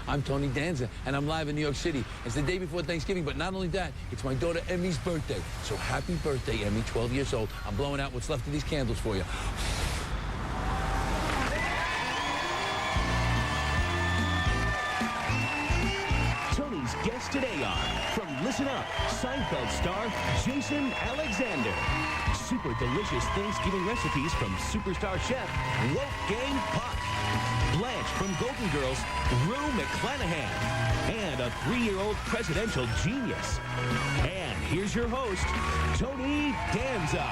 I'm Tony Danza, and I'm live in New York City. It's the day before Thanksgiving, but not only that, it's my daughter Emmy's birthday. So happy birthday, Emmy, 12 years old. I'm blowing out what's left of these candles for you. Tony's guests today are, from Listen Up, Seinfeld star Jason Alexander. Super delicious Thanksgiving recipes from superstar chef Wolfgang. Blanche from Golden Girls, Rue McClanahan, and a 3-year-old presidential genius. And here's your host, Tony Danza.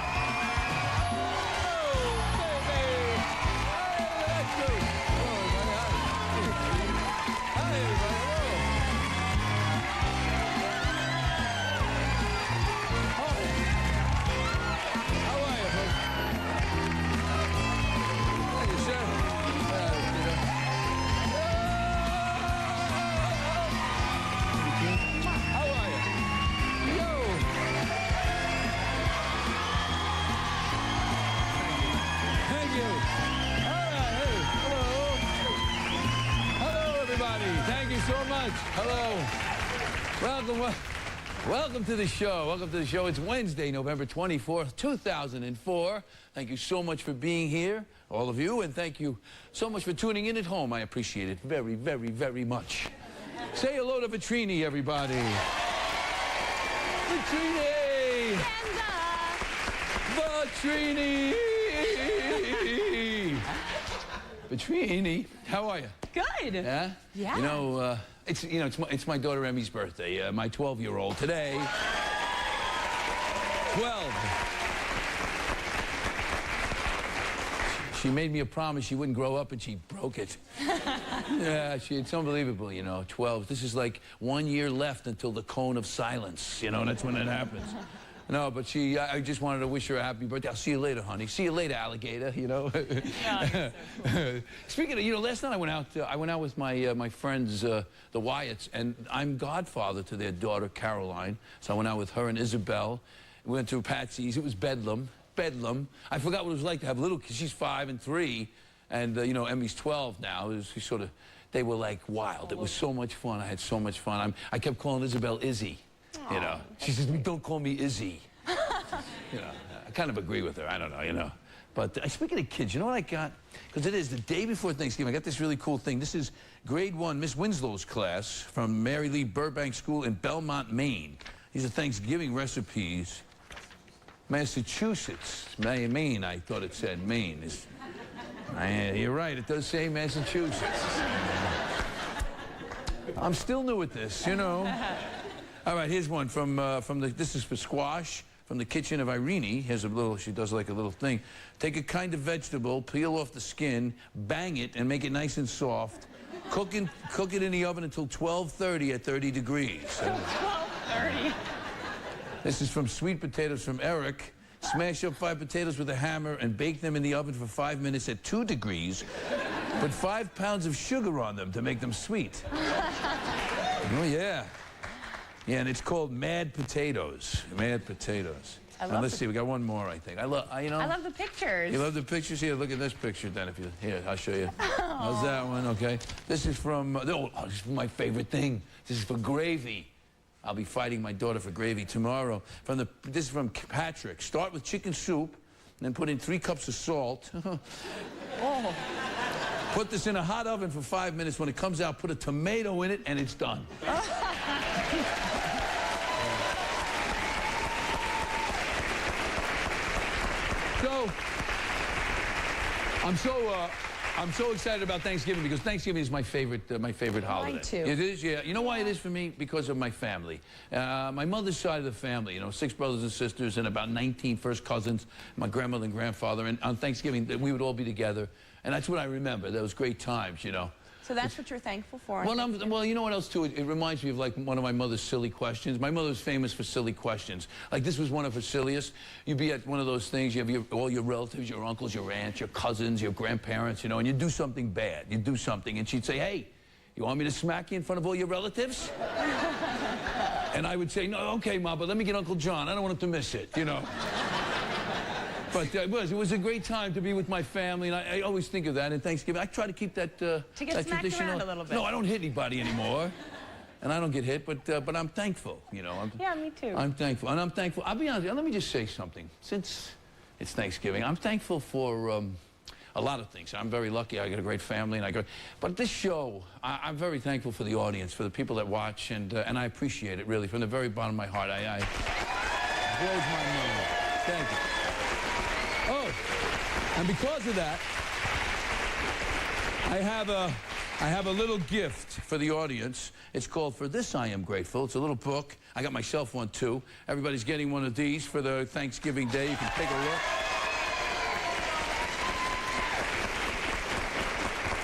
Thank you so much. Hello. Welcome to the show. Welcome to the show. It's Wednesday, November 24th, 2004. Thank you so much for being here, all of you, and thank you so much for tuning in at home. I appreciate it very, very, very much. Say hello to Vitrini, everybody. Vitrini! Vitrini! Vitrini, how are you? Good. Yeah? Yeah. You know, it's my daughter Emmy's birthday, my 12-year-old today. 12. She made me a promise she wouldn't grow up, and she broke it. Yeah, it's unbelievable, you know, 12. This is like 1 year left until the cone of silence, you know, that's when it happens. No, but I just wanted to wish her a happy birthday. I'll see you later, honey. See you later, alligator, you know. Yeah, so Speaking of, you know, last night I went out with my friends, the Wyatts, and I'm godfather to their daughter, Caroline. So I went out with her and Isabel. We went to Patsy's. It was bedlam. Bedlam. I forgot what it was like to have little kids. She's 5 and 3, and, you know, Emmy's 12 now. They were like wild. It was so much fun. I had so much fun. I kept calling Isabel Izzy. You know, she says, don't call me Izzy. You know, I kind of agree with her. I don't know, you know. But speaking of kids, you know what I got? Because it is the day before Thanksgiving. I got this really cool thing. This is grade 1 Miss Winslow's class from Mary Lee Burbank School in Belmont, Maine. These are Thanksgiving recipes. Massachusetts. Maine, I thought it said Maine. You're right, it does say Massachusetts. I'm still new at this, you know. All right, here's one this is for squash, from the kitchen of Irene. Here's a little, she does like a little thing. Take a kind of vegetable, peel off the skin, bang it, and make it nice and soft. Cook it in the oven until 12:30 at 30 degrees. 12:30. This is from sweet potatoes from Eric. Smash up 5 potatoes with a hammer and bake them in the oven for 5 minutes at 2 degrees. Put 5 pounds of sugar on them to make them sweet. Oh, yeah. Yeah, and it's called Mad Potatoes. Mad Potatoes. Now, let's see, we got one more, I think. I love the pictures. You love the pictures? Here, look at this picture then. Here, I'll show you. How's that one? Okay. This is from, this is my favorite thing. This is for gravy. I'll be fighting my daughter for gravy tomorrow. This is from Patrick. Start with chicken soup, and then put in 3 cups of salt. Oh. Put this in a hot oven for 5 minutes. When it comes out, put a tomato in it, and it's done. So, I'm so excited about Thanksgiving because Thanksgiving is my favorite holiday. Mine too. It is, yeah. You know why it is for me? Because of my family. My mother's side of the family, you know, 6 brothers and sisters and about 19 first cousins, my grandmother and grandfather. And on Thanksgiving, we would all be together. And that's what I remember. Those great times, you know. So that's what you're thankful for? Well, you know what else, too? It reminds me of, like, one of my mother's silly questions. My mother was famous for silly questions. Like, this was one of her silliest. You'd be at one of those things, you have all your relatives, your uncles, your aunts, your cousins, your grandparents, you know, and you do something bad. You do something, and she'd say, hey, you want me to smack you in front of all your relatives? And I would say, no, okay, Ma, but let me get Uncle John. I don't want him to miss it, you know. But it was a great time to be with my family, and I always think of that in Thanksgiving. I try to keep that, To get that smacked tradition. around a little bit. No, I don't hit anybody anymore. And I don't get hit, but I'm thankful, you know. Yeah, me too. I'm thankful, and I'm thankful. I'll be honest, let me just say something. Since it's Thanksgiving, I'm thankful for a lot of things. I'm very lucky. I got a great family, but this show, I'm very thankful for the audience, for the people that watch, and I appreciate it, really, from the very bottom of my heart. It blows my mind. Thank you. Oh, and because of that, I have a little gift for the audience. It's called For This I Am Grateful. It's a little book. I got myself one, too. Everybody's getting one of these for the Thanksgiving Day. You can take a look.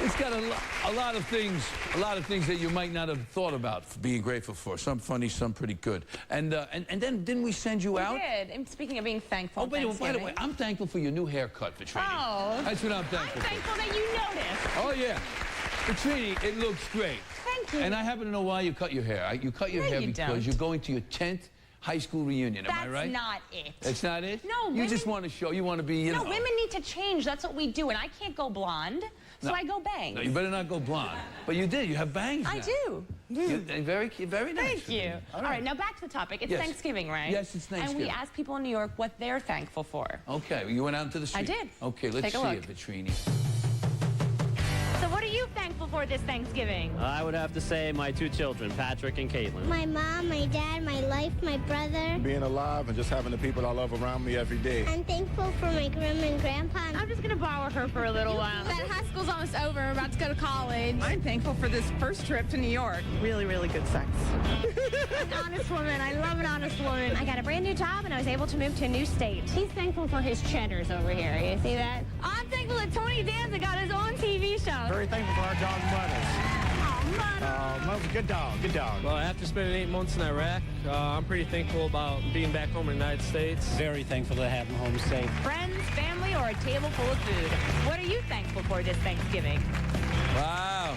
It's got a lot of things that you might not have thought about being grateful for. Some funny, some pretty good. And then didn't we send you out? We did. And speaking of being thankful, Oh, by the way, I'm thankful for your new haircut, Vitrini. Oh. That's what I'm thankful for. I'm thankful that you noticed. Oh, yeah. Vitrini, it looks great. Thank you. And I happen to know why you cut your hair. You cut your hair you because don't. you're going to your 10th high school reunion. Am I right? That's not it. That's not it? No, You just want to show, you want to be, you know. No, women need to change. That's what we do. And I can't go blonde, so I go bangs. No, you better not go blonde. But you did. You have bangs I now. do. Very nice. Thank you. All right, now back to the topic. It's Yes. Thanksgiving, right? Yes, it's Thanksgiving. And we asked people in New York what they're thankful for. Okay, you went out into the street. I did. Okay, let's Take a see look. it, Vitrini. So what are you thankful for this Thanksgiving? I would have to say my two children, Patrick and Caitlin. My mom, my dad, my life, my brother. Being alive and just having the people I love around me every day. I'm thankful for my grandma and grandpa. I'm just going to borrow her for a little while. That high school's almost over. I'm about to go to college. I'm thankful for this first trip to New York. Really, really good sex. An honest woman. I love an honest woman. I got a brand new job and I was able to move to a new state. He's thankful for his cheddars over here. You see that? I'm thankful that Tony Danza got his own TV show. Very thankful for our dog, Muddles. Muddles, good dog, good dog. Well, after spending 8 months in Iraq, I'm pretty thankful about being back home in the United States. Very thankful to have him home safe. Friends, family, or a table full of food. What are you thankful for this Thanksgiving? Wow.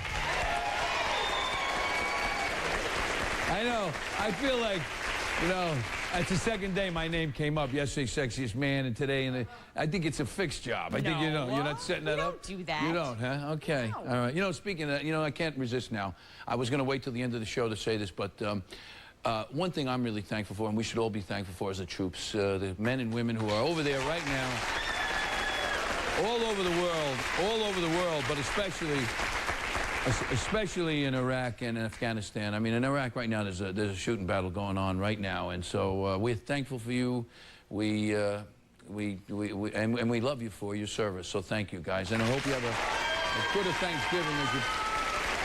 I know. I feel like, you know, it's the second day my name came up. Yesterday, Sexiest Man, and today, and I think it's a fixed job. I think, you know, you're not setting that up. Don't do that. You don't, huh? Okay. No. All right. You know, speaking of that, you know, I can't resist now. I was going to wait till the end of the show to say this, but one thing I'm really thankful for, and we should all be thankful for, is the troops, the men and women who are over there right now, all over the world, but especially in Iraq and Afghanistan. I mean, in Iraq right now, there's a shooting battle going on right now, and so we're thankful for you. We love you for your service. So thank you, guys, and I hope you have as good a Thanksgiving as you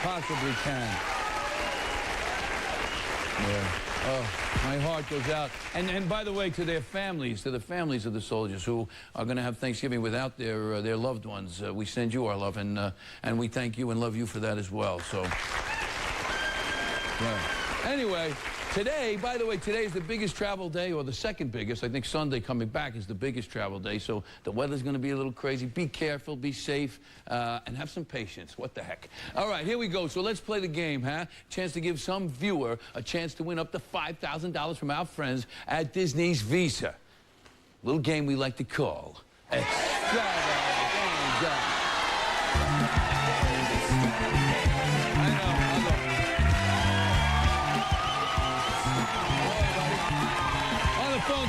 possibly can. Yeah. Oh, my heart goes out. And by the way, to their families, to the families of the soldiers who are going to have Thanksgiving without their loved ones, we send you our love, and we thank you and love you for that as well. So, yeah. Anyway, today, by the way, today is the biggest travel day, or the second biggest. I think Sunday coming back is the biggest travel day, so the weather's going to be a little crazy. Be careful, be safe, and have some patience. What the heck? All right, here we go. So let's play the game, huh? Chance to give some viewer a chance to win up to $5,000 from our friends at Disney's Visa. Little game we like to call Extravaganza.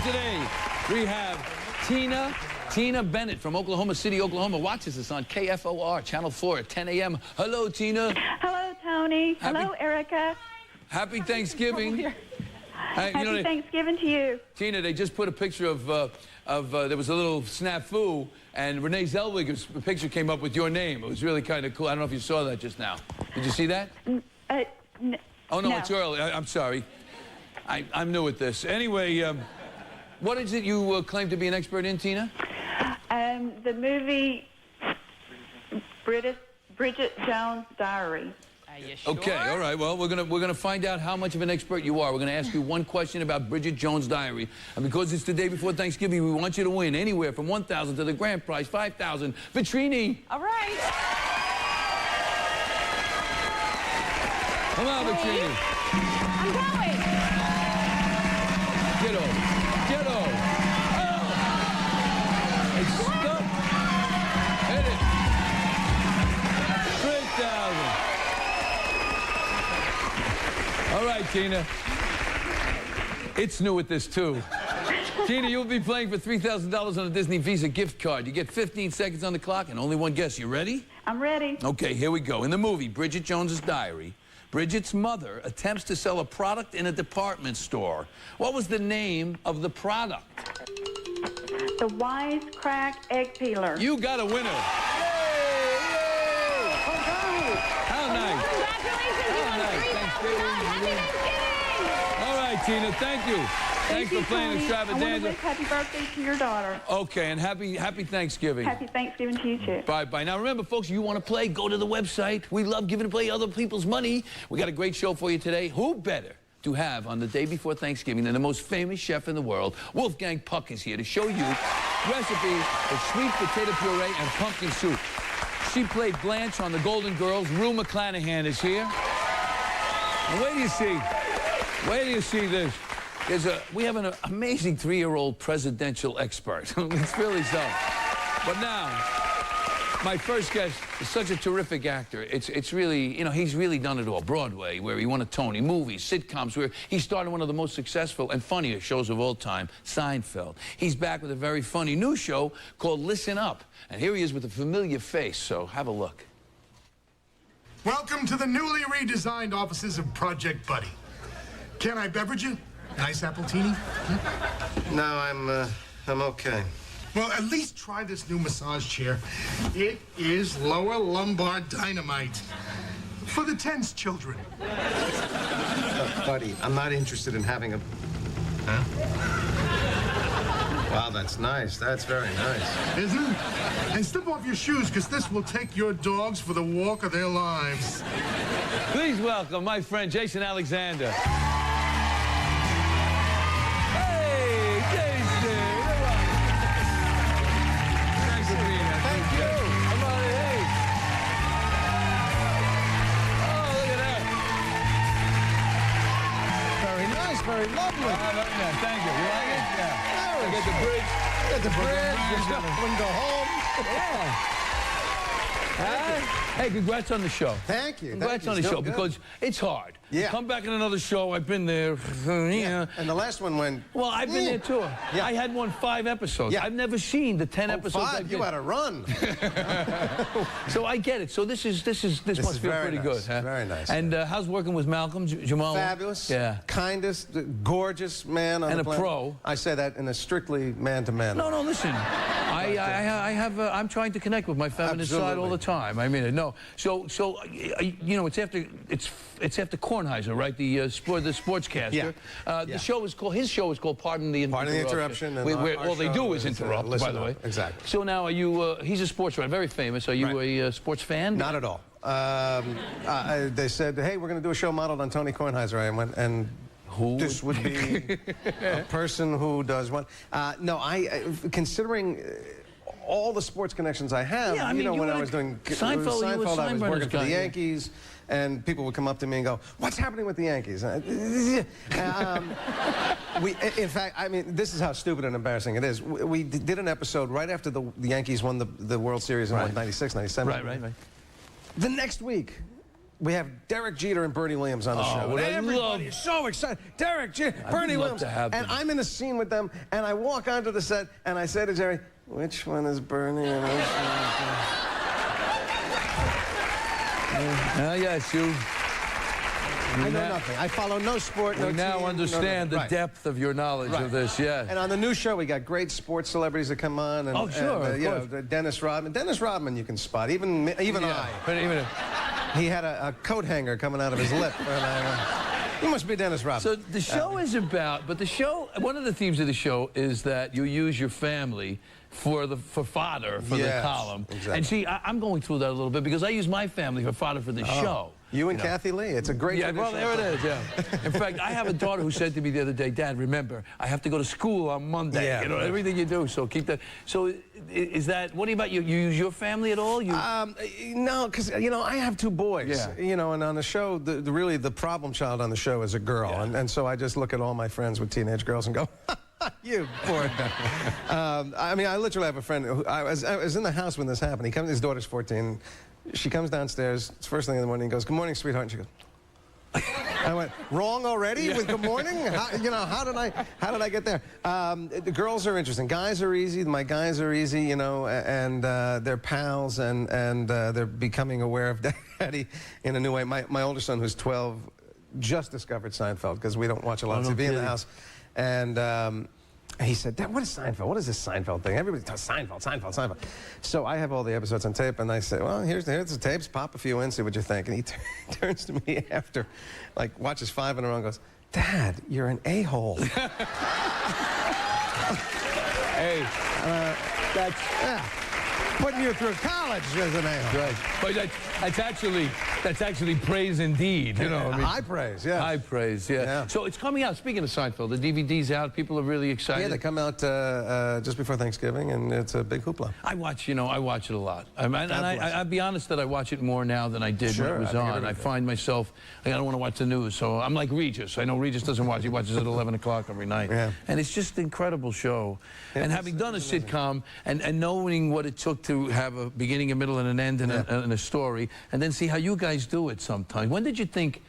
Today, we have Tina Bennett from Oklahoma City, Oklahoma. Watches us on KFOR, Channel 4 at 10 a.m. Hello, Tina. Hello, Tony. Hello, Erica. Happy Thanksgiving. Happy Thanksgiving to you. Tina, they just put a picture of there was a little snafu, and Renee Zellweger's picture came up with your name. It was really kind of cool. I don't know if you saw that just now. Did you see that? Oh, no, it's early. I'm sorry. I'm new at this. Anyway, what is it you claim to be an expert in, Tina? The movie Bridget Jones' Diary. Are you sure? Okay, all right. Well, we're gonna find out how much of an expert you are. We're gonna ask you one question about Bridget Jones' Diary, and because it's the day before Thanksgiving, we want you to win anywhere from $1,000 to the grand prize, $5,000. Vitrini. All right. Come on, Vitrini. I'm going. Get over. Oh! All right, Tina. It's new with this, too. Tina, you'll be playing for $3,000 on a Disney Visa gift card. You get 15 seconds on the clock and only one guess. You ready? I'm ready. Okay, here we go. In the movie, Bridget Jones's Diary, Bridget's mother attempts to sell a product in a department store. What was the name of the product? The Wisecrack Egg Peeler. You got a winner. Yay! Yay! How nice. Congratulations, you won $3,000. Happy Thanksgiving! All right, Tina, thank you. Thanks for playing Tony. Extravaganza. I want to wish happy birthday to your daughter. Okay, and happy Thanksgiving. Happy Thanksgiving to you, too. Bye-bye. Now, remember, folks, you want to play, go to the website. We love giving away other people's money. We got a great show for you today. Who better to have on the day before Thanksgiving than the most famous chef in the world? Wolfgang Puck is here to show you recipes for sweet potato puree and pumpkin soup. She played Blanche on The Golden Girls. Rue McClanahan is here. And wait till you see this. We have an amazing 3-year-old presidential expert. It's really so. But now, my first guest is such a terrific actor. It's really, you know, he's really done it all. Broadway, where he won a Tony, movies, sitcoms, where he started one of the most successful and funniest shows of all time, Seinfeld. He's back with a very funny new show called Listen Up. And here he is with a familiar face, so have a look. Welcome to the newly redesigned offices of Project Buddy. Can I beverage you? Nice appletini? No, I'm okay. Well, at least try this new massage chair. It is lower lumbar dynamite. For the tense children. Buddy, I'm not interested in having a... Huh? Wow, that's nice. That's very nice. Isn't it? And step off your shoes, because this will take your dogs for the walk of their lives. Please welcome my friend Jason Alexander. Very lovely. Yeah, thank you. You like it? Yeah. I get the bridge. Get the bridge. Wouldn't go home. Yeah. Hey, congrats on the show. Thank you. Congrats on the show, because it's hard. Yeah. Come back in another show. I've been there. Yeah. And the last one went... Well, I've been there, too. Yeah. I had 5 episodes. Yeah. I've never seen the 10 episodes. 5? You had to run. So I get it. So this must feel pretty good, huh? Very nice. And how's working with Malcolm, Jamal? Fabulous. Yeah. Kindest, gorgeous man on and the planet. And a pro. I say that in a strictly man-to-man. No, listen. I'm trying to connect with my feminine side all the time. I mean it. No. So you know, it's after Kornheiser, right? The sportscaster. Yeah. The show is called. His show is called Pardon the Interruption. Where all they do is interrupt. By the way. Exactly. So now, are you? He's a sports writer, very famous. Are you a sports fan? Not at all. They said, "Hey, we're going to do a show modeled on Tony Kornheiser." I went and. Who? This would be a person who does what? No, considering all the sports connections I have, yeah, I mean, when I was doing Seinfeld, I was working for the Yankees, and people would come up to me and go, "What's happening with the Yankees?" In fact, I mean, this is how stupid and embarrassing it is. We did an episode right after the Yankees won the World Series in 96, 97. Right. The next week, we have Derek Jeter and Bernie Williams on the show. Everybody is so excited. Derek Jeter, Bernie Williams. And I'm in the scene with them, and I walk onto the set, and I say to Jerry, which one is Bernie and which one is... Yes, you... I know nothing. I follow no sport, no team. We now understand the depth of your knowledge of this, yeah. And on the new show, we got great sports celebrities that come on. And, of course. Dennis Rodman. Dennis Rodman you can spot, even I. But even he had a coat hanger coming out of his lip. He must be Dennis Rodman. So the show is about, one of the themes of the show is that you use your family for fodder for the column. Exactly. And see, I'm going through that a little bit because I use my family for fodder for the show. You and Kathy Lee. It's a great tradition. Well, there it is, yeah. In fact, I have a daughter who said to me the other day, Dad, remember, I have to go to school on Monday. Yeah, everything you do, so keep that. So is that, what about you? You use your family at all? No, because, I have 2 boys. Yeah. And on the show, really the problem child on the show is a girl. Yeah. And so I just look at all my friends with teenage girls and go, you poor I mean, I literally have a friend who, I was in the house when this happened. His daughter's 14. She comes downstairs, it's first thing in the morning, he goes, "Good morning, sweetheart," and she goes... I went, wrong already with good morning? How did I get there? The girls are interesting. Guys are easy. My guys are easy, and they're pals, and they're becoming aware of Daddy in a new way. My older son, who's 12, just discovered Seinfeld because we don't watch a lot of TV in the house. And he said, Dad, what is Seinfeld? What is this Seinfeld thing? Everybody talks Seinfeld. So I have all the episodes on tape, and I say, well, here's the tapes. Pop a few in, see what you think. And he turns to me after, like, watches 5 in a row and goes, Dad, you're an a-hole. Hey, that's putting you through college as an a-hole. Right. But that's actually praise indeed. High praise, yeah. High praise, yeah. So it's coming out. Speaking of Seinfeld, the DVD's out. People are really excited. Yeah, they come out just before Thanksgiving, and it's a big hoopla. I watch it a lot. I'll be honest that I watch it more now than I did when it was on. I find myself, I don't want to watch the news, so I'm like Regis. I know Regis doesn't watch. He watches at 11 o'clock every night. Yeah. And it's just an incredible show. Yeah, and having done a sitcom and knowing what it took to have a beginning, a middle, and an end and a story, and then see how you guys do it sometimes. When did you think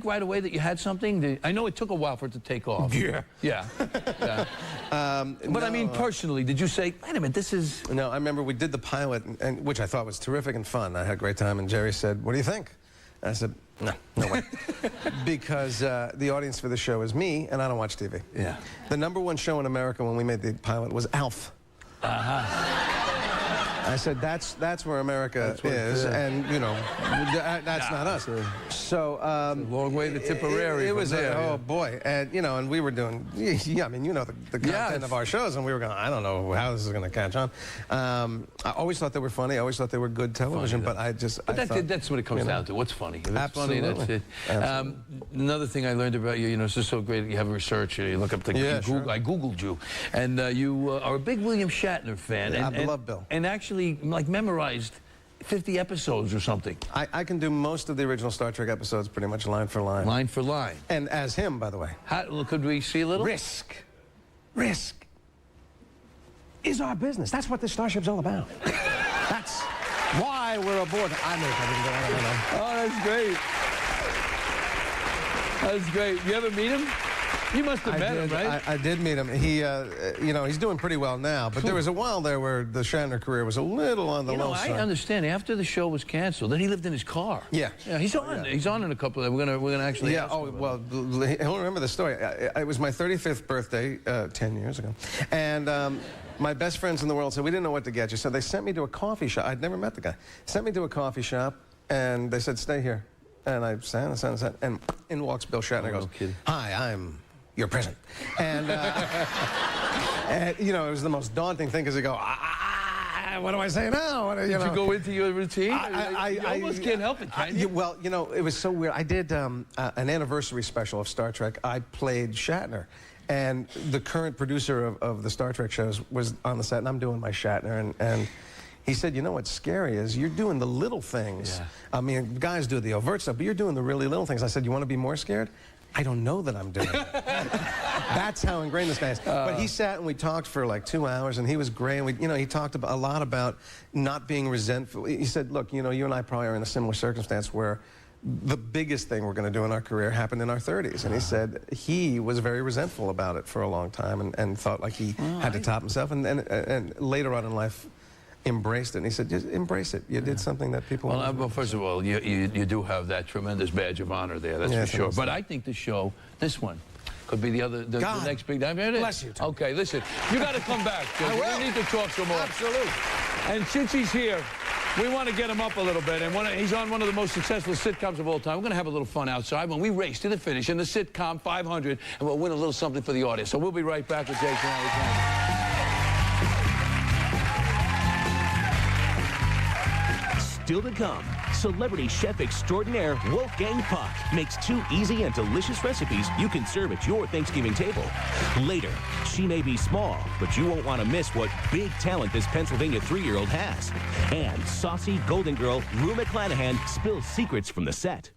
right away that you had something? I know it took a while for it to take off. Yeah. Yeah. But I mean, personally, did you say, wait a minute, this is... No, I remember we did the pilot, which I thought was terrific and fun. I had a great time, and Jerry said, what do you think? I said, no way. Because the audience for the show is me, and I don't watch TV. Yeah. The #1 show in America when we made the pilot was Alf. I said, that's where America is, and, that's not us. So, long way to Tipperary. It was, oh, boy. And, and we were doing, the content of our shows, and we were going, I don't know how this is going to catch on. I always thought they were funny. I always thought they were good television, but I thought, that's what it comes down to. What's funny? If it's absolutely. funny, that's it. Absolutely. Another thing I learned about you, it's just so great that you have research. You look up the Google. I Googled you. And you are a big William Shatner fan. Yeah, I love Bill. And actually, like, memorized 50 episodes or something. I can do most of the original Star Trek episodes pretty much line for line. Line for line. And as him, by the way. Could we see a little? Risk is our business. That's what this starship's all about. That's why we're aboard. I know. Oh, that's great. That's great. You ever meet him? You must have met him, right? I did meet him. He, he's doing pretty well now. But there was a while there where the Shatner career was a little on the low side. I understand. After the show was canceled, then he lived in his car. Yeah. Yeah, he's on. Yeah. He's on in a couple of. We're gonna actually. Yeah. Oh well, he'll remember the story. It was my 35th birthday 10 years ago, and. My best friends in the world said, we didn't know what to get you. So they sent me to a coffee shop. I'd never met the guy. Sent me to a coffee shop, and they said, stay here. And I sat, and in walks Bill Shatner. Goes, hi, I'm your present. And, and, it was the most daunting thing, because you go, what do I say now? Did you go into your routine? You almost can't help it, can you? Well, it was so weird. I did an anniversary special of Star Trek. I played Shatner. And the current producer of the Star Trek shows was on the set, and I'm doing my Shatner, and he said, what's scary is you're doing the little things. Yeah. I mean, guys do the overt stuff, but you're doing the really little things. I said, you want to be more scared? I don't know that I'm doing it. That's how ingrained this guy is. But he sat and we talked for like 2 hours, and he was great. And he talked a lot about not being resentful. He said, look, you and I probably are in a similar circumstance where the biggest thing we're going to do in our career happened in our 30s. And he said he was very resentful about it for a long time and thought like he had to top himself. And later on in life, embraced it. And he said, just embrace it. You did something that people... Well, first of all, you do have that tremendous badge of honor there, that's for sure. But I think the show, this one, could be the next big... Bless you, Tom. Okay, listen, you got to come back. We need to talk some more. Absolutely. And since he's here, we want to get him up a little bit, and he's on one of the most successful sitcoms of all time. We're going to have a little fun outside when we race to the finish in the sitcom 500, and we'll win a little something for the audience. So we'll be right back with Jason Alexander. Still to come, celebrity chef extraordinaire Wolfgang Puck makes 2 easy and delicious recipes you can serve at your Thanksgiving table. Later, she may be small, but you won't want to miss what big talent this Pennsylvania 3-year-old has. And saucy Golden Girl Rue McClanahan spills secrets from the set.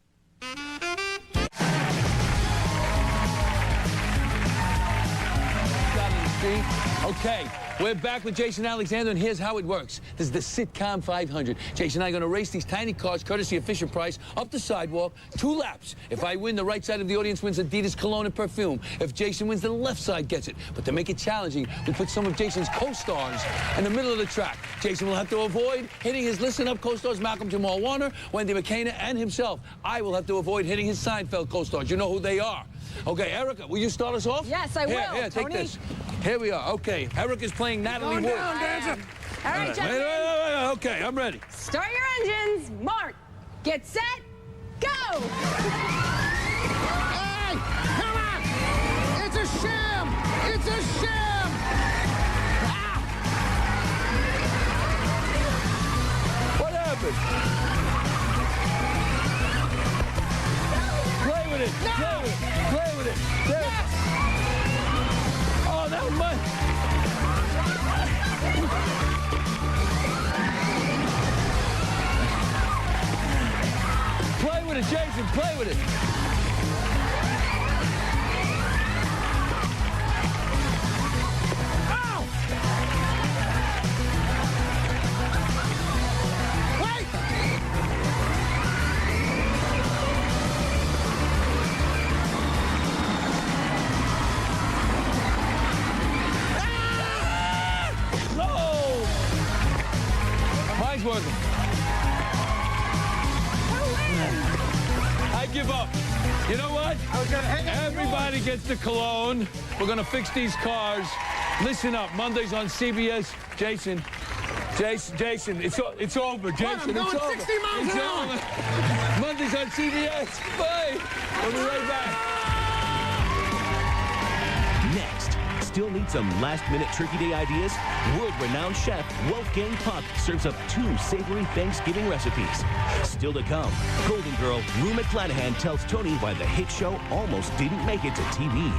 Okay. We're back with Jason Alexander, and here's how it works. This is the Sitcom 500. Jason and I are going to race these tiny cars, courtesy of Fisher-Price, up the sidewalk, 2 laps. If I win, the right side of the audience wins Adidas cologne and perfume. If Jason wins, the left side gets it. But to make it challenging, we put some of Jason's co-stars in the middle of the track. Jason will have to avoid hitting his Listen Up co-stars, Malcolm Jamal Warner, Wendy McClanahan, and himself. I will have to avoid hitting his Seinfeld co-stars. You know who they are. Okay, Erica, will you start us off? Yes, I will. Here, take this. Here we are. Okay, Erica's playing Natalie Wood. Down, Danza. All right, gentlemen. Wait. Okay, I'm ready. Start your engines. Mark. Get set. Go. Hey, come on! It's a sham! It's a sham! What happened? Play with it. No. Play with it. There. Yes! Oh, that was mine. Play with it, Jason. Play with it. Ow! Wait! No! Mine's working. I give up. You know what? Everybody gets the cologne. We're going to fix these cars. Listen up. Mondays on CBS. Jason, it's over. Jason, I'm it's going over. 60 miles It's an hour. over. Mondays on CBS. Bye. We'll be right back. Next, still need some last-minute Turkey Day ideas? World-renowned chef Wolfgang Puck serves up 2 savory Thanksgiving recipes. Still to come, Golden Girl Rue McClanahan tells Tony why the hit show almost didn't make it to TV.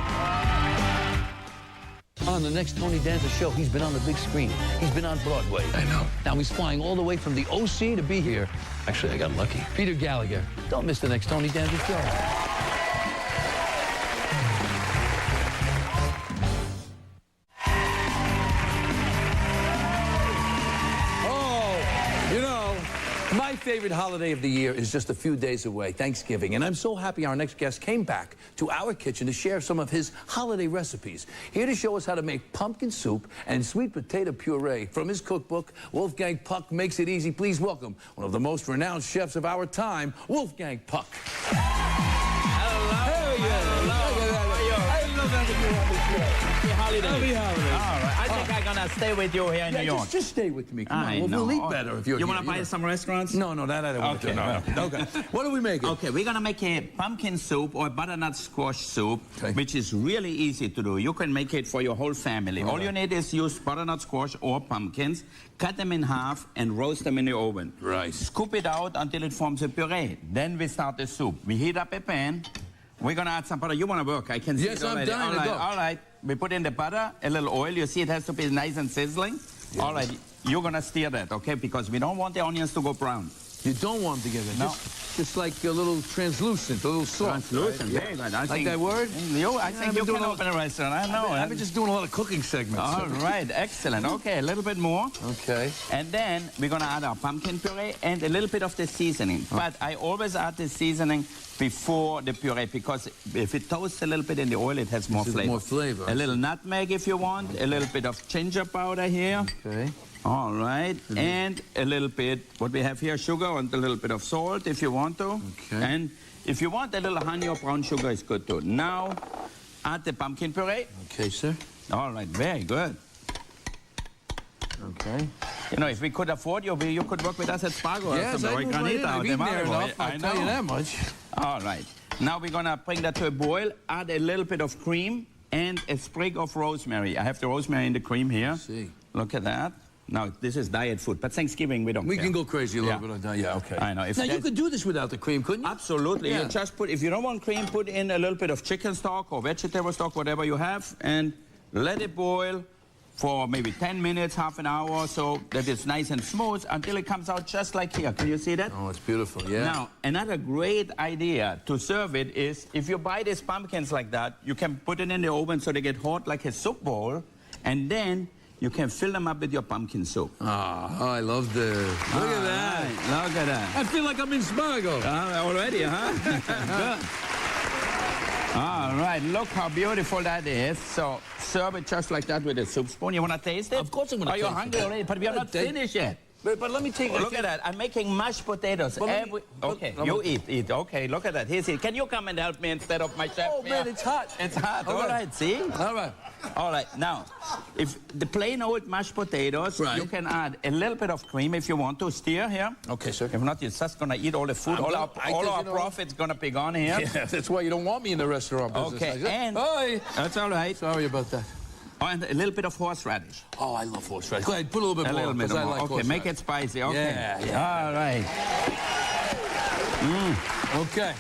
On the next Tony Danza show, he's been on the big screen. He's been on Broadway. I know. Now he's flying all the way from the OC to be here. Actually, I got lucky. Peter Gallagher. Don't miss the next Tony Danza show. My favorite holiday of the year is just a few days away, Thanksgiving, and I'm so happy our next guest came back to our kitchen to share some of his holiday recipes. Here to show us how to make pumpkin soup and sweet potato puree from his cookbook, Wolfgang Puck Makes It Easy. Please welcome one of the most renowned chefs of our time, Wolfgang Puck. Happy holidays. All right. I think I'm going to stay with you here in New York. Just stay with me. Come on. We'll eat better if you're You here. want to buy some restaurants? No, that I don't want to. No. Okay. What are we making? Okay, we're going to make a pumpkin soup or butternut squash soup, which is really easy to do. You can make it for your whole family. All you need is use butternut squash or pumpkins, cut them in half, and roast them in the oven. Right. Scoop it out until it forms a puree. Then we start the soup. We heat up a pan. We're going to add some butter. You want to work? I can see it already. Yes, I'm dying to go. All right. We put in the butter, a little oil. You see it has to be nice and sizzling. Yes. All right. You're going to stir that, okay? Because we don't want the onions to go brown. You don't want them to get it. No. Just like a little translucent, a little soft. Translucent, right? very good. Like that word? I think you can open a restaurant. I know. I've been just doing a lot of cooking segments. All right, excellent. Okay, a little bit more. Okay. And then we're going to add our pumpkin puree and a little bit of the seasoning. But I always add the seasoning before the puree because if it toasts a little bit in the oil, it has more flavor. More flavor. A little nutmeg if you want, a little bit of ginger powder here. Okay. All right, and a little bit, what we have here, sugar and a little bit of salt if you want to. Okay. And if you want a little honey or brown sugar, is good too. Now, add the pumpkin puree. Okay, sir. All right, very good. Okay. You know, if we could afford you, you could work with us at Spargo. Yes, I've been there enough, I'll tell you that much. All right. Now we're going to bring that to a boil, add a little bit of cream and a sprig of rosemary. I have the rosemary in the cream here. I see. Look at that. Now, this is diet food, but Thanksgiving, we don't care. We can go crazy a little bit on that. Yeah, okay. I know. Now, you could do this without the cream, couldn't you? Absolutely. Yeah. You just put, if you don't want cream, put in a little bit of chicken stock or vegetable stock, whatever you have, and let it boil for maybe 10 minutes, half an hour or so, that it's nice and smooth until it comes out just like here. Can you see that? Oh, it's beautiful, yeah. Now, another great idea to serve it is, if you buy these pumpkins like that, you can put it in the oven so they get hot like a soup bowl, and then you can fill them up with your pumpkin soup. Oh, I love this. Look at that. Right, look at that. I feel like I'm in Spargo. Already, huh? All right, look how beautiful that is. So serve it just like that with a soup spoon. You want to taste it? Of course I'm going to taste it. Are you hungry already? But we are not finished yet. But let me take it. Look at that. I'm making mashed potatoes. Okay, you eat. Okay, look at that. Here's it. Can you come and help me instead of my chef? Oh, man, it's hot. It's hot. All right, see? All right. All right, now, if the plain old mashed potatoes, you can add a little bit of cream if you want to. Stir here. Okay, sir. If not, you're just going to eat all the food. All our profit's going to be gone here. Yeah, that's why you don't want me in the restaurant business. Okay, and... That's all right. Sorry about that. Oh, and a little bit of horseradish. Oh, I love horseradish. Go ahead, put a little bit more. A little bit more. Like okay, make it spicy. Okay. Yeah. All right. Okay.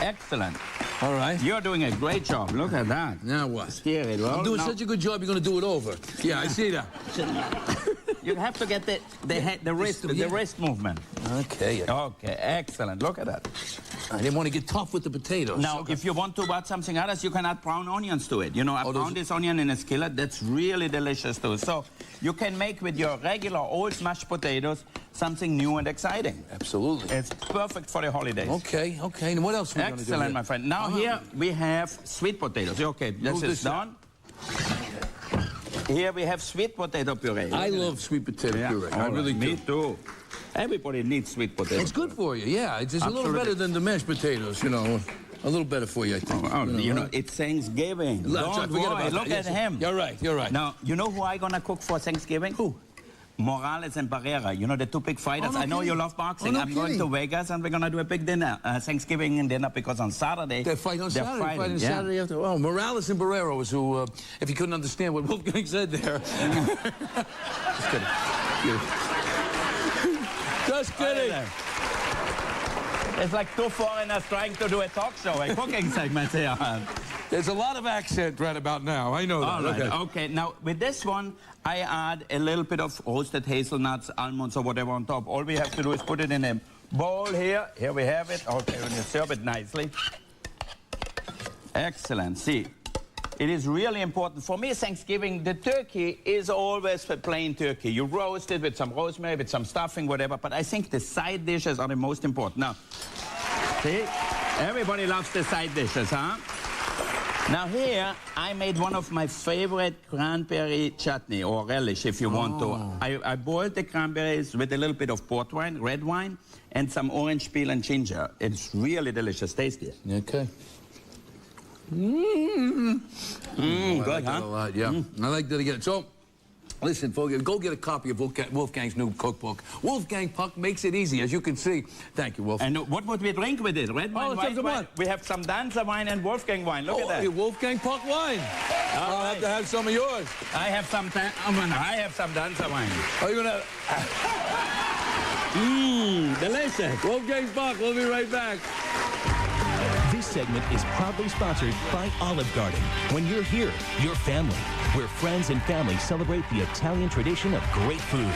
Excellent. All right. You're doing a great job. Look at that. Now what? Steer it well. I'm doing such a good job, you're going to do it over. Yeah, I see that. You have to get the wrist movement. Okay. Okay, excellent. Look at that. I didn't want to get tough with the potatoes. Now, if you want to add something else, you can add brown onions to it. You know, I browned this onion in a skillet. That's really delicious too. So you can make with your regular old mashed potatoes something new and exciting. Absolutely. It's perfect for the holidays. Okay. And what else are we going to do? Excellent, my friend. Now here we have sweet potatoes. Okay, this is done. Here we have sweet potato puree. I love sweet potato puree. I really do. Me too. Everybody needs sweet potato. It's good for you, yeah. It's a little better than the mashed potatoes, you know. A little better for you, I think. You know, it's Thanksgiving. Don't worry. Look at him. You're right. Now, you know who I'm going to cook for Thanksgiving? Who? Morales and Barrera, you know, the two big fighters. I know you love boxing. I'm going to Vegas and we're going to do a big dinner, Thanksgiving dinner, because on Saturday... They fight on Saturday. Fighting Saturday after. Oh, Morales and Barrera was who, if you couldn't understand what Wolfgang said there. Just kidding. Just kidding. It's like two foreigners trying to do a talk show, a cooking segment here. There's a lot of accent right about now. I know that. All right. Okay, now with this one, I add a little bit of roasted hazelnuts, almonds, or whatever on top. All we have to do is put it in a bowl here. Here we have it. Okay, when you serve it nicely. Excellent. See, it is really important. For me, Thanksgiving, the turkey is always a plain turkey. You roast it with some rosemary, with some stuffing, whatever. But I think the side dishes are the most important. Now, see, everybody loves the side dishes, huh? Now here, I made one of my favorite cranberry chutney, or relish, if you want to. I boiled the cranberries with a little bit of port wine, red wine, and some orange peel and ginger. It's really delicious, tasty. Okay. Good, huh? A lot, yeah. I like that again. So, listen, folks, go get a copy of Wolfgang's new cookbook. Wolfgang Puck makes it easy, as you can see. Thank you, Wolf. And what would we drink with it? Red wine, white wine? We have some Danza wine and Wolfgang wine. Look at that. Wolfgang Puck wine. I'll have to have some of yours. I have some Danza wine. Are you going to... delicious. Wolfgang Puck, we'll be right back. This segment is proudly sponsored by Olive Garden. When you're here, your family, where friends and family celebrate the Italian tradition of great food.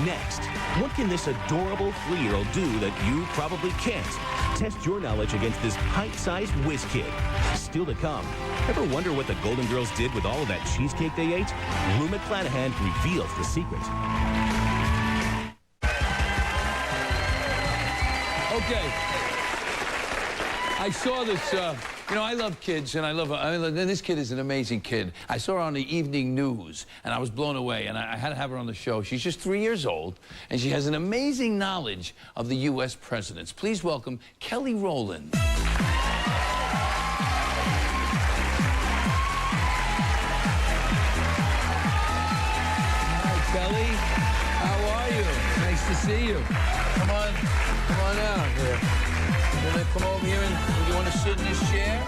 Next, what can this adorable 3-year-old do that you probably can't? Test your knowledge against this height-sized whiz kid. Still to come, ever wonder what the Golden Girls did with all of that cheesecake they ate? Rue McClanahan reveals the secret. Okay. I saw this, you know, I love kids, and and this kid is an amazing kid. I saw her on the evening news, and I was blown away, and I had to have her on the show. She's just 3 years old, and she has an amazing knowledge of the U.S. presidents. Please welcome Kelly Rowland. Hi, Kelly. How are you? Nice to see you. Come on out here. You want to come over here and you want to sit in this chair?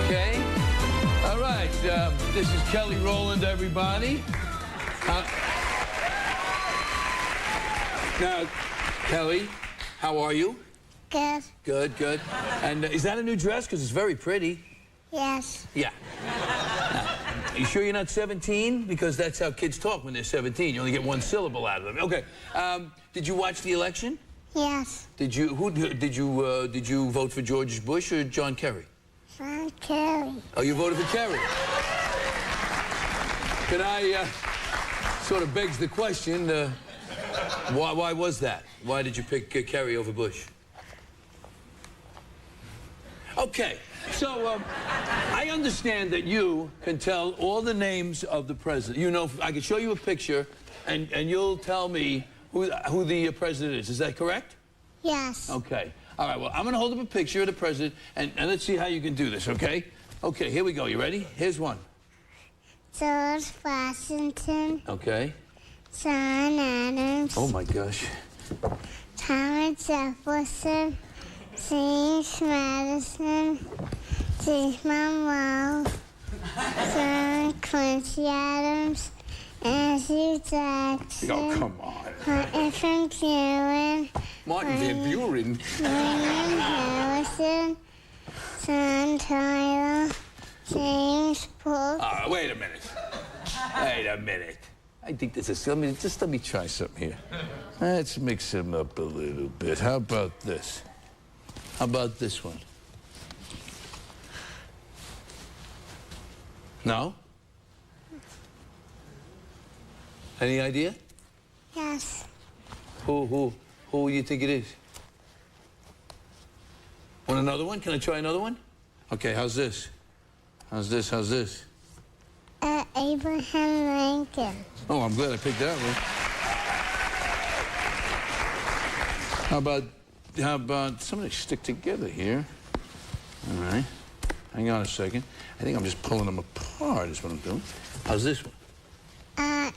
Okay. All right. This is Kelly Rowland, everybody. Now, Kelly, how are you? Good. Good. And is that a new dress? Because it's very pretty. Yes. Yeah. Now, are you sure you're not 17? Because that's how kids talk when they're 17. You only get one syllable out of them. Okay. Did you watch the election? Yes. Did you vote for George Bush or John Kerry? John Kerry. Oh, you voted for Kerry. Can I, sort of begs the question, why was that? Why did you pick Kerry over Bush? Okay, so I understand that you can tell all the names of the president. You know, I can show you a picture, and you'll tell me who the president is. Is that correct? Yes. Okay. All right, well, I'm going to hold up a picture of the president, and let's see how you can do this, okay? Okay, here we go. You ready? Here's one. George Washington. Okay. John Adams. Oh, my gosh. Thomas Jefferson. James Madison. James Monroe. John Quincy Adams. Andrew Jackson. Oh, come on. Martin Van Buren. Martin Van Buren. William Harrison. John Tyler. James Polk. Wait a minute. Wait a minute. I think this is... let me try something here. Let's mix them up a little bit. How about this? How about this one? No? Any idea? Yes. Who you think it is? Want another one? Can I try another one? Okay, how's this? How's this? How's this? Abraham Lincoln. Oh, I'm glad I picked that one. How about somebody stick together here? All right. Hang on a second. I think I'm just pulling them apart is what I'm doing. How's this one?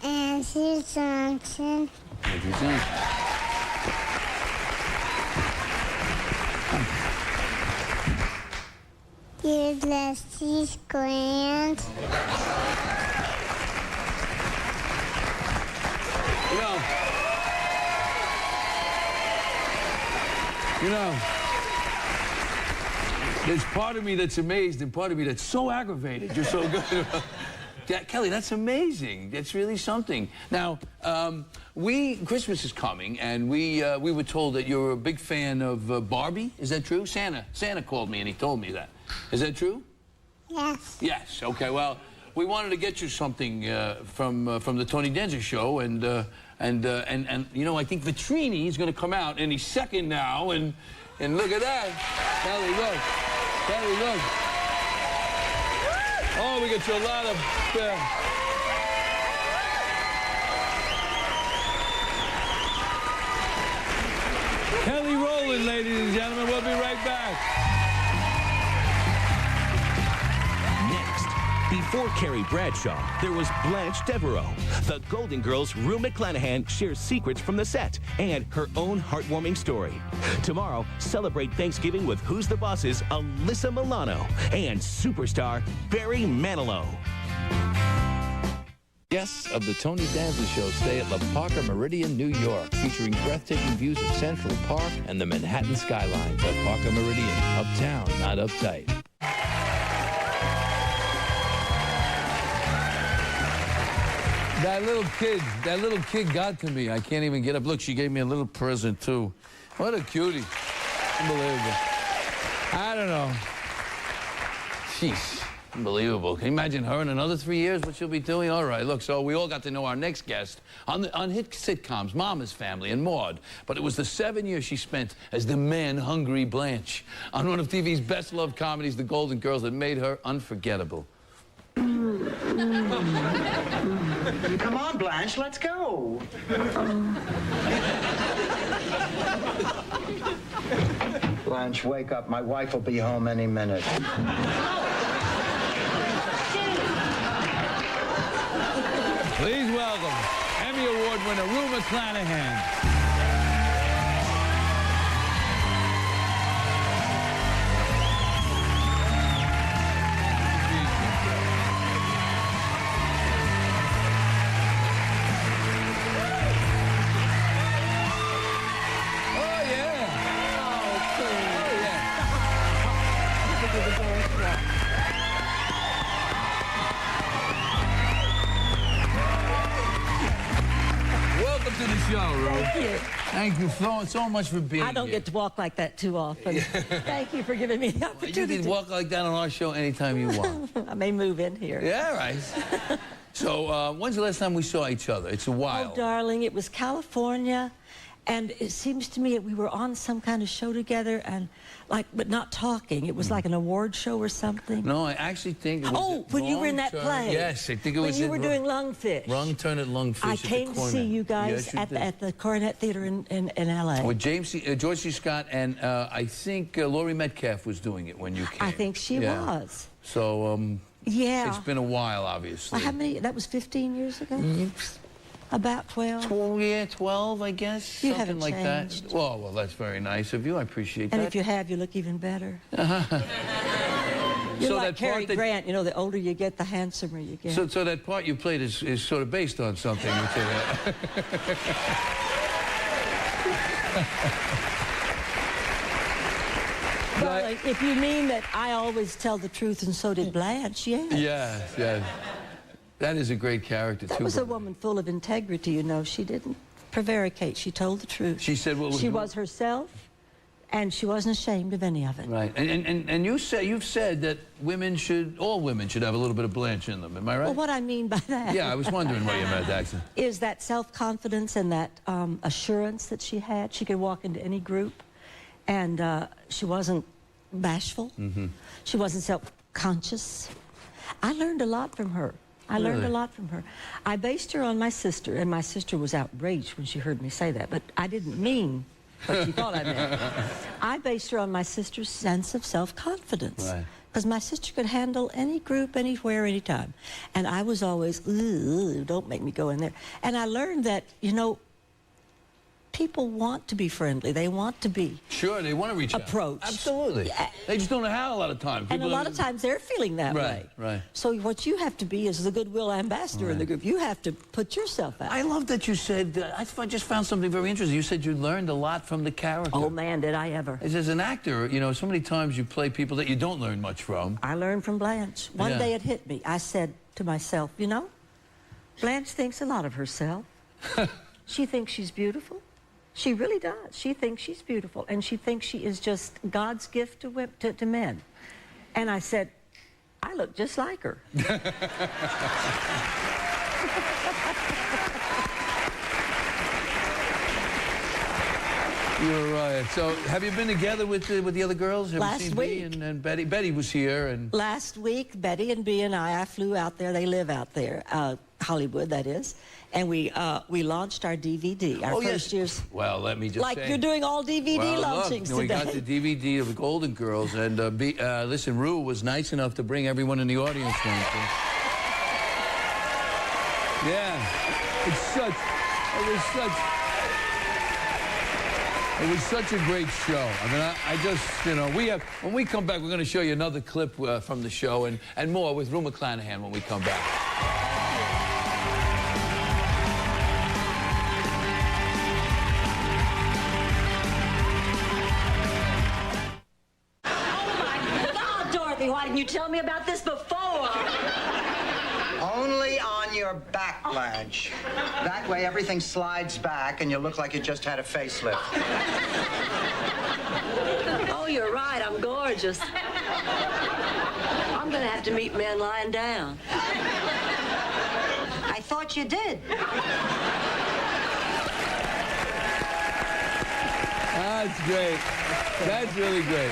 Andrew Johnson. Andrew Johnson. Ulysses Grant. You know, there's part of me that's amazed and part of me that's so aggravated. You're so good. Kelly, that's amazing. That's really something. Now, Christmas is coming, and we were told that you're a big fan of Barbie. Is that true? Santa called me and he told me that. Is that true? Yes. Yes. Okay. Well, we wanted to get you something from the Tony Danza show, and you know, I think Vitrini is going to come out any second now, and look at that. Kelly, look. Kelly, look. Oh, we got you a lot of... Kelly Rowland, ladies and gentlemen. We'll be right back. Before Carrie Bradshaw, there was Blanche Devereaux. The Golden Girls' Rue McClanahan shares secrets from the set and her own heartwarming story. Tomorrow, celebrate Thanksgiving with Who's the Boss's Alyssa Milano and superstar Barry Manilow. Guests of the Tony Danza Show stay at La Parker Meridian, New York, featuring breathtaking views of Central Park and the Manhattan skyline. La Parker Meridian, uptown, not uptight. That little kid got to me. I can't even get up. Look, she gave me a little present, too. What a cutie. Unbelievable. I don't know. Jeez. Unbelievable. Can you imagine her in another 3 years, what she'll be doing? All right, look, so we all got to know our next guest on hit sitcoms, Mama's Family and Maude. But it was the 7 years she spent as the man-hungry Blanche on one of TV's best-loved comedies, The Golden Girls, that made her unforgettable. Come on, Blanche, let's go. Blanche, wake up. My wife will be home any minute. Please welcome Emmy Award winner Rue McClanahan. Welcome to the show, Rue. Thank you. Thank you so much for being here. I don't get to walk like that too often. Thank you for giving me the opportunity. You can walk like that on our show anytime you want. I may move in here. Yeah, right. So, when's the last time we saw each other? It's a while. Oh, darling, it was California, and it seems to me that we were on some kind of show together, and but not talking. It was like an award show or something. No, I actually think it was when you were in that play. Yes, I think it was when you were doing Lungfish. Wrong Turn at Lungfish. I came to see you guys at the Coronet Theater in L.A. With George C. Scott, and I think Laurie Metcalf was doing it when you came. I think she was. So, yeah. It's been a while, obviously. How many? That was 15 years ago? About 12? 12, I guess. You something haven't like changed. that. Well, that's very nice of you. I appreciate that. And if you have, you look even better. You're So like that Cary part Grant. You know, the older you get, the handsomer you get. So that part you played is sort of based on something. Darling, if you mean that I always tell the truth and so did Blanche, yes. Yeah. That is a great character, too. That was a woman full of integrity, you know. She didn't prevaricate. She told the truth. She said what was She was herself, and she wasn't ashamed of any of it. Right. And you've said that all women should have a little bit of Blanche in them. Am I right? Well, what I mean by that... Yeah, I was wondering what you meant, actually. ...is that self-confidence and that assurance that she had. She could walk into any group, and she wasn't bashful. Mm-hmm. She wasn't self-conscious. I learned a lot from her. I learned a lot from her. I based her on my sister, and my sister was outraged when she heard me say that, but I didn't mean what she thought I meant. I based her on my sister's sense of self-confidence. Right. Because my sister could handle any group, anywhere, anytime. And I was always, don't make me go in there. And I learned that, you know, people want to be friendly. They want to be Sure, they want to reach approached. Out. Absolutely. Yeah. They just don't know how a lot of times. And a lot of times they're feeling that way. Right. So what you have to be is the goodwill ambassador in the group. You have to put yourself out. I love that you said, I just found something very interesting. You said you learned a lot from the character. Oh, man, did I ever. As an actor, you know, so many times you play people that you don't learn much from. I learned from Blanche. One day it hit me. I said to myself, you know, Blanche thinks a lot of herself. She thinks she's beautiful. She really does. She thinks she's beautiful, and she thinks she is just God's gift to men. And I said, I look just like her. You're right. So, have you been together with the other girls? Have Last you seen week. Bea and Betty? Betty was here, and last week, Betty and Bea and I flew out there. They live out there, Hollywood, that is. And we launched our DVD. Our first year's. Well, let me just say. You're doing all DVD launchings today. We got the DVD of the Golden Girls, and listen, Rue was nice enough to bring everyone in the audience. Yeah, it was such a great show. I mean, I just, you know, when we come back, we're going to show you another clip from the show and more with Rue McClanahan when we come back. Why didn't you tell me about this before? Only on your back, Blanche. That way everything slides back and you look like you just had a facelift. Oh, you're right. I'm gorgeous. I'm going to have to meet men lying down. I thought you did. That's great. That's really great.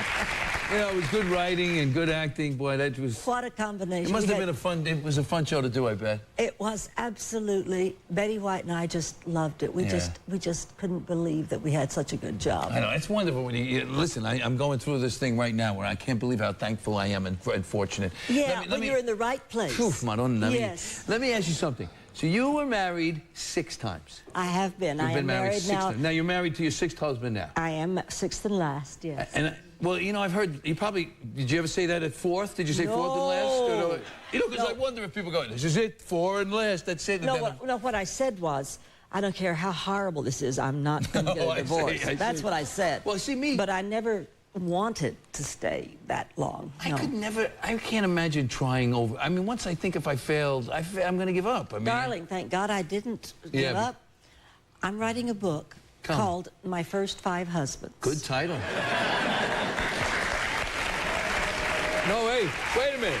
You know, it was good writing and good acting. Boy, that was... What a combination. It must have been a fun... It was a fun show to do, I bet. It was absolutely... Betty White and I just loved it. We just couldn't believe that we had such a good job. I know. It's wonderful when you... Listen, I'm going through this thing right now where I can't believe how thankful I am and fortunate. Yeah, when you're in the right place. Yes. Let me ask you something. So you were married 6 times. I have been. You've been married 6 now. times. Now you're married to your 6th husband now. I am 6th and last, yes. And well, you know, I've heard you probably. Did you ever say that at 4th? Did you say 4th and last? Or no? You know, because I wonder if people go, "This is it, 4 and last. That's it." No, what I said was, I don't care how horrible this is. I'm not going to get a divorce. That's what I said. Well, see me. But I never wanted to stay that long. I could never. I can't imagine trying over. I mean, once I think if I failed, I'm going to give up. I mean, darling, thank God I didn't give up. I'm writing a book called My First 5 Husbands. Good title. No, hey, wait a minute.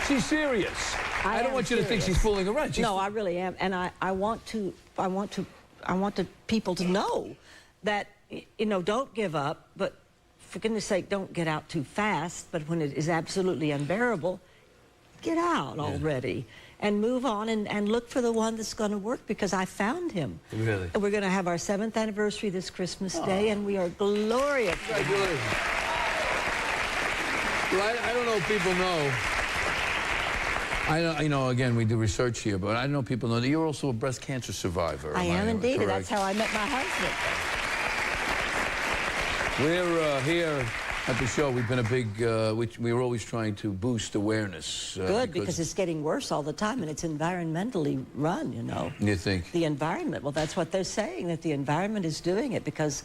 She's serious. I don't want you to think she's fooling around. No, I really am, and I want the people to know that, you know, don't give up, but for goodness sake, don't get out too fast. But when it is absolutely unbearable, get out already and move on and look for the one that's going to work, because I found him. Really? And we're going to have our 7th anniversary this Christmas Day, and we are glorious. Congratulations. Well, I don't know if people know. You know, again, we do research here, but I don't know if people know that you're also a breast cancer survivor. I am indeed, and correct? that's how I met my husband. We're here at the show. We've been a big, we were always trying to boost awareness. Good, because it's getting worse all the time, and it's environmentally run, you know. You think? The environment, well, that's what they're saying, that the environment is doing it, because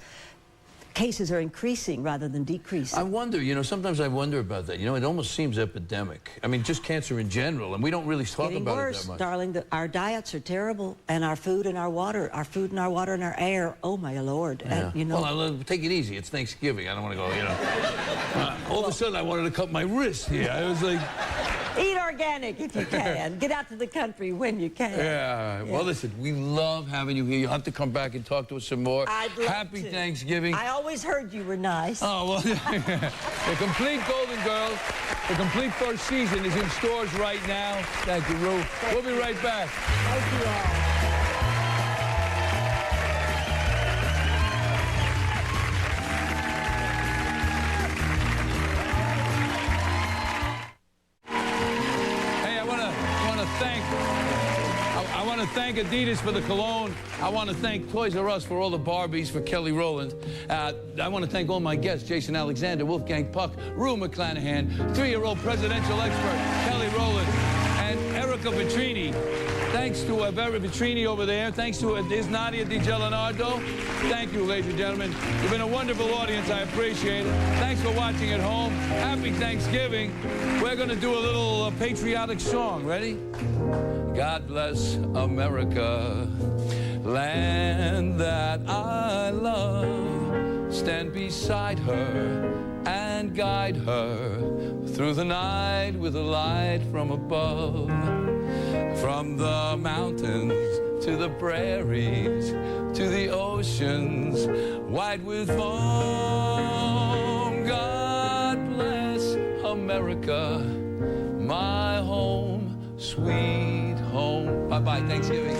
cases are increasing rather than decreasing. I wonder, you know, sometimes I wonder about that. You know, it almost seems epidemic. I mean, just cancer in general, and we don't really talk about it that much. Darling. Our diets are terrible, and our food and our water, and our air. Oh my Lord! Yeah. And, you know. Well, take it easy. It's Thanksgiving. I don't want to go. You know. All of a sudden, I wanted to cut my wrist here. I was like. Eat organic if you can. Get out to the country when you can. Yeah. Well, listen, we love having you here. You'll have to come back and talk to us some more. I'd love Happy to. Thanksgiving. I always heard you were nice. Oh, well, the complete Golden Girls, the complete first season is in stores right now. Thank you, Rue. We'll be right back. Thank you all. I want to thank Adidas for the cologne. I want to thank Toys R Us for all the Barbies for Kelly Rowland. I want to thank all my guests, Jason Alexander, Wolfgang Puck, Rue McClanahan, 3-year-old presidential expert, Kelly Rowland, and Erica Vitrini. Thanks to Vera Vitrini over there. Thanks to Nadia DiGelinardo. Thank you, ladies and gentlemen. You've been a wonderful audience. I appreciate it. Thanks for watching at home. Happy Thanksgiving. We're going to do a little patriotic song. Ready? God bless America, land that I love. Stand beside her and guide her through the night with a light from above. From the mountains to the prairies to the oceans white with foam. God bless America, my home, sweet home. Bye-bye, Thanksgiving.